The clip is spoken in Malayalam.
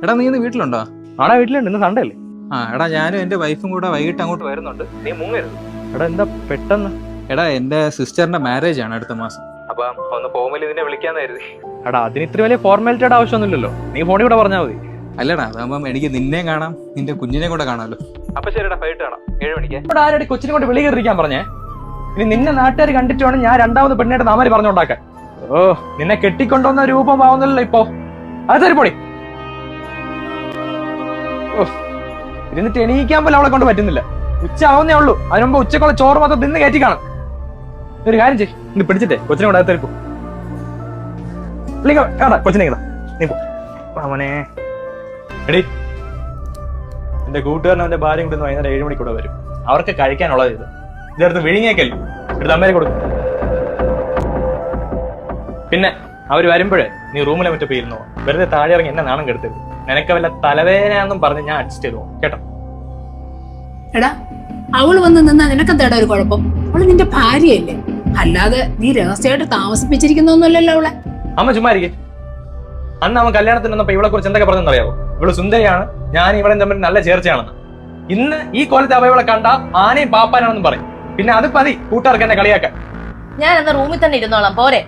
എടാ നീ ഇന്ന് വീട്ടിലുണ്ടോ? ആടാ വീട്ടിലുണ്ട്, ഇന്ന് സൺഡേ അല്ലേ? എടാ ഞാനും എന്റെ വൈഫും കൂടെ വൈകിട്ട് അങ്ങോട്ട് വരുന്നുണ്ട്, നീ മുങ്ങരുത്. എടാ എന്താ പെട്ടെന്ന്? എടാ എന്റെ സിസ്റ്ററിന്റെ മാരേജ് ആണ് അടുത്ത മാസം, അപ്പൊ ഒന്ന് പോകുമ്പോൾ ഇതിനെ വിളിക്കാന്ന് കരുതി. എടാ അതിന് ഇത്ര വലിയ ഫോർമാലിറ്റിയുടെ ആവശ്യമൊന്നുമില്ലല്ലോ, നീ ഫോണിൽ കൂടെ പറഞ്ഞാൽ മതി. അല്ലടാ അതാകുമ്പം എനിക്ക് നിന്നെ കാണാം, നിന്റെ കുഞ്ഞിനെ കൂടെ കാണാമല്ലോ. അപ്പൊ ശരിടാ, വൈകിട്ട് കാണാം 7 മണിക്ക്. ഇവിടെ ആരുടെ കൊച്ചിനെ കൊണ്ട് വെളി കയറിയിരിക്കാൻ പറഞ്ഞേ? ഇനി നിന്നെ നാട്ടുകാർ കണ്ടിട്ട് വേണം ഞാൻ രണ്ടാമത് പെണ്ണായിട്ട് നാമാര് പറഞ്ഞുണ്ടാക്കാൻ. ഓ നിന്നെ കെട്ടിക്കൊണ്ടുവന്ന രൂപം ആവുന്നല്ലോ ഇപ്പോ. അത് തരിപ്പൊടി. ഓ ഇരുന്നിട്ട് എണീക്കാൻ പോലും അവളെ കൊണ്ട് പറ്റുന്നില്ല. ഉച്ച ആവുന്നേ ഉള്ളൂ, അതിനുമ്പ് ഉച്ചക്കുള്ള ചോറ് മാത്രം നിന്ന് കയറ്റി കാണാം. ഒരു കാര്യം ചെയ്യ്, ഇന്ന് പിടിച്ചിട്ടേ കൊച്ചിനെ കൊണ്ട് അകത്തെടുക്കും. കൊച്ചിനെ നീ പോ അവനെ. എടീ എന്റെ കൂട്ടുകാരൻ അവന്റെ ഭാര്യയും കൂടി വൈകുന്നേരം 7 മണിക്കൂടെ വരും. അവർക്ക് കഴിക്കാനുള്ളത് ഇതെടുത്ത് വിഴുങ്ങിയേക്കല്ലോ, എടുത്ത് അമ്മേരെ കൊടുക്കും. പിന്നെ അവര് വരുമ്പോഴേ നീ റൂമിലെ മറ്റോ പോയിരുന്നോ, വെറുതെ താഴെ ഇറങ്ങി എന്നെ നാണം കെടുത്തരുത്. നിനക്ക് വല്ല തലവേദനയാണെന്നും പറഞ്ഞ് ഞാൻ അഡ്ജസ്റ്റ് ചെയ്തു കേട്ടോ. എടാ അവള് വന്ന് നിന്നാ നിനക്കെന്താടാ ഒരു കുഴപ്പം? അവള് നിന്റെ ഭാര്യയല്ലേ, അല്ലാതെ നീ രഹസ്യമായിട്ട് താമസിപ്പിച്ചിരിക്കുന്നൊന്നുമല്ലല്ലോ അവളെ. അമ്മ ചുമ്മാ ഇരിക്കെ. അന്ന് അവൻ കല്യാണത്തിന് വന്നപ്പോ ഇവളെ കുറിച്ച് എന്തൊക്കെ പറഞ്ഞെന്നറിയാവോ? ഇവള് സുന്ദരിയാണ്, ഞാൻ ഇവളെ തമ്മിൽ നല്ല ചേർച്ചയാണെന്ന്. ഇന്ന് ഈ കോലത്തെ അവളെ കണ്ട ആനയും പാപ്പാനാണെന്നും പറയും. പിന്നെ അത് മതി കൂട്ടുകാർക്ക് എന്നെ കളിയാക്കാൻ. ഞാൻ എന്നാ റൂമിൽ തന്നെ ഇരുന്നോളാം, പോരെ?